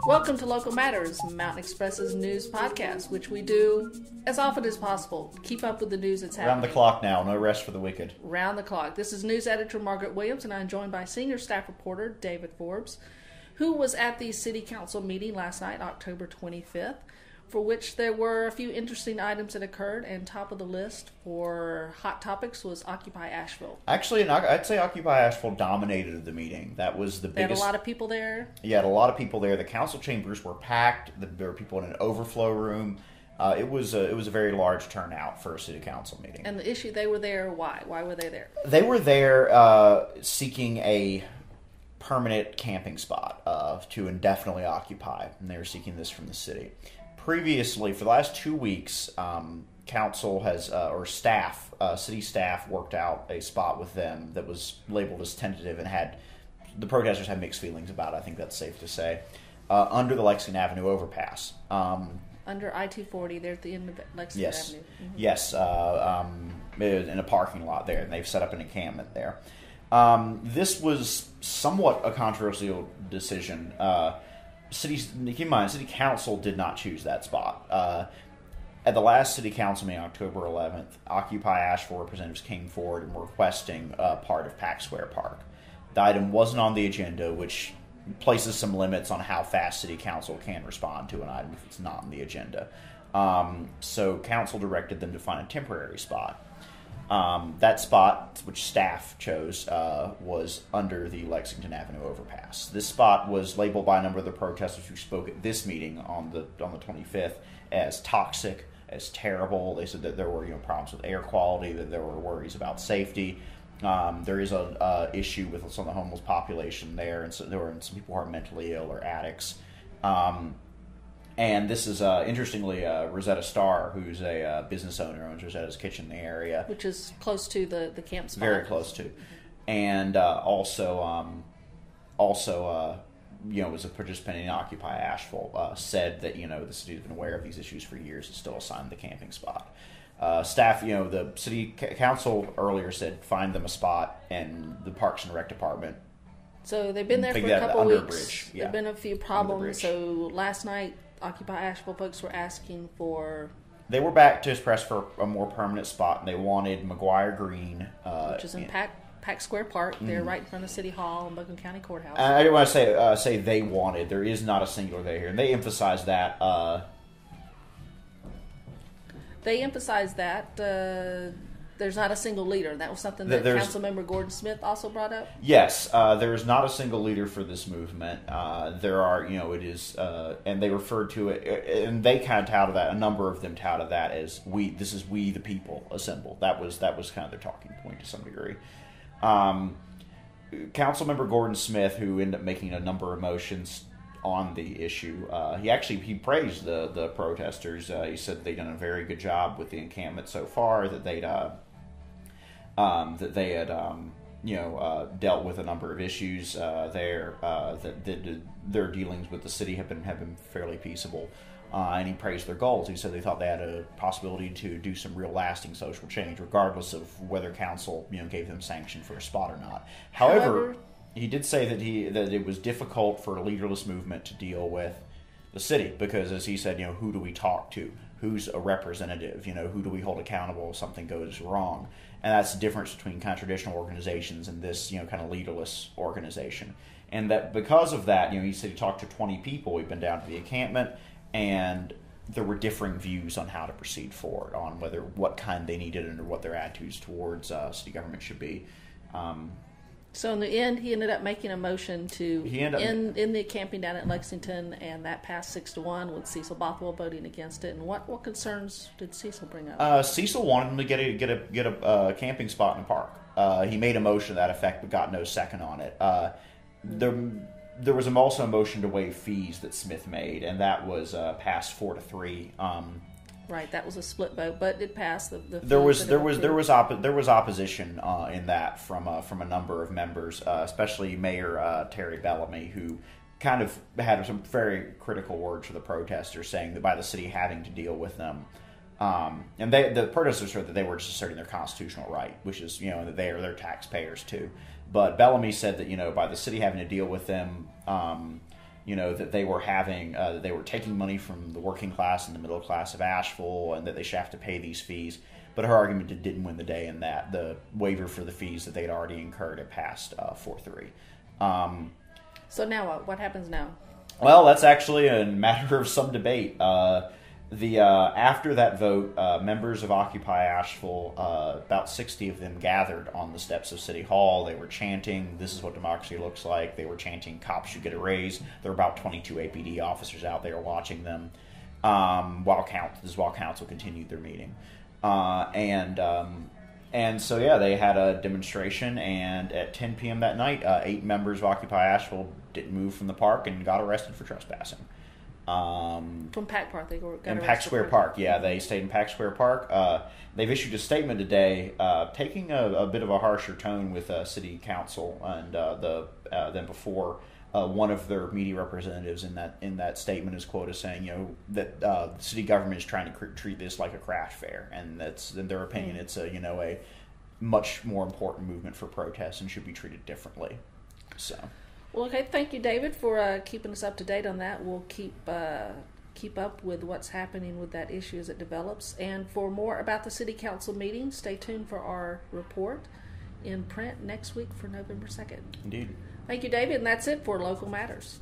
Welcome to Local Matters, Mountain Express's news podcast, which we do as often as possible to keep up with the news that's happening. Round the clock now, no rest for the wicked. Round the clock. This is news editor Margaret Williams, and I'm joined by senior staff reporter David Forbes, who was at the City Council meeting last night, October 25th, for which there were a few interesting items that occurred, and top of the list for hot topics was Occupy Asheville. Actually, I'd say Occupy Asheville dominated the meeting. That was the biggest. They had a lot of people there. Yeah, had a lot of people there. The council chambers were packed. There were people in an overflow room. It was a very large turnout for a city council meeting. And the issue, they were there, why? Why were they there? They were there seeking a permanent camping spot to indefinitely occupy, and they were seeking this from the city. Previously, for the last 2 weeks, council has, or staff, city staff worked out a spot with them that was labeled as tentative and the protesters had mixed feelings about it, I think that's safe to say, under the Lexington Avenue overpass. Under I-240, they're at the end of Lexington Avenue. Mm-hmm. Yes, in a parking lot there, and they've set up an encampment there. This was somewhat a controversial decision. Keep in mind, City Council did not choose that spot. At the last City Council meeting, October 11th, Occupy Asheville representatives came forward and were requesting part of Pack Square Park. The item wasn't on the agenda, which places some limits on how fast City Council can respond to an item if it's not on the agenda. So Council directed them to find a temporary spot. That spot, which staff chose, was under the Lexington Avenue overpass. This spot was labeled by a number of the protesters who spoke at this meeting on the 25th as toxic, as terrible. They said that there were problems with air quality, that there were worries about safety. There is a issue with some of the homeless population there, and so there were some people who are mentally ill or addicts. And this is, interestingly, Rosetta Starr, who's a business owner, owns Rosetta's Kitchen in the area. Which is close to the camp spot. Very close to. And also, was a participant in Occupy Asheville, said that, the city's been aware of these issues for years and still assigned the camping spot. Staff, the city council earlier said find them a spot, and the Parks and Rec Department. So they've been there for a couple weeks. Bridge. Yeah. There've been a few problems. So last night, Occupy Asheville folks were asking for... They were back to Xpress for a more permanent spot, and they wanted McGuire Green. Which is in Pack Square Park. They're right in front of City Hall and Buncombe County Courthouse. I didn't want to say they wanted. There is not a singular they here. And they emphasize that. There's not a single leader. That was something that Councilmember Gordon Smith also brought up? Yes, there is not a single leader for this movement. There are, it is, and they referred to it, and they kind of touted that, a number of them touted that as we the people assemble. That was kind of their talking point to some degree. Councilmember Gordon Smith, who ended up making a number of motions on the issue, he praised the protesters. He said they'd done a very good job with the encampment so far, that they had dealt with a number of issues there, that their dealings with the city have been fairly peaceable, and he praised their goals. He said they thought they had a possibility to do some real lasting social change, regardless of whether council gave them sanction for a spot or not. However, he did say that it was difficult for a leaderless movement to deal with the city because, as he said, who do we talk to? Who's a representative? Who do we hold accountable if something goes wrong? And that's the difference between kind of traditional organizations and this, kind of leaderless organization. And that because of that, he said he talked to 20 people. We've been down to the encampment, and there were differing views on how to proceed forward, on what kind they needed and what their attitudes towards city government should be. So in the end, he ended up making a motion to end the camping down at Lexington, and that passed 6-1 with Cecil Bothwell voting against it. And what concerns did Cecil bring up? Cecil wanted him to get a camping spot in the park. He made a motion to that effect, but got no second on it. There was also a motion to waive fees that Smith made, and that was passed 4-3. Right, that was a split vote, but it passed. There was opposition in that from a number of members, especially Mayor Terry Bellamy, who kind of had some very critical words for the protesters, saying that by the city having to deal with them, and the protesters heard that they were just asserting their constitutional right, which is that they're taxpayers too. But Bellamy said that by the city having to deal with them, that they were they were taking money from the working class and the middle class of Asheville, and that they should have to pay these fees. But her argument didn't win the day in that the waiver for the fees that they'd already incurred had passed 4-3. So now what happens now? Well, that's actually a matter of some debate. After that vote, members of Occupy Asheville, about 60 of them gathered on the steps of City Hall. They were chanting, "This is what democracy looks like." They were chanting, "Cops should get a raise." There were about 22 APD officers out there watching them while council continued their meeting. And so, they had a demonstration, and at 10 p.m. that night, 8 members of Occupy Asheville didn't move from the park and got arrested for trespassing. From Pack Park, they got in arrested. Pack Square Park, they stayed in Pack Square Park. They've issued a statement today, taking a bit of a harsher tone with City Council, and than before. One of their media representatives in that statement is quoted as saying, that the city government is trying to treat this like a craft fair, and that's, in their opinion, it's a much more important movement for protests and should be treated differently. So. Well, okay. Thank you, David, for keeping us up to date on that. We'll keep up with what's happening with that issue as it develops. And for more about the City Council meeting, stay tuned for our report in print next week for November 2nd. Indeed. Thank you, David, and that's it for Local Matters.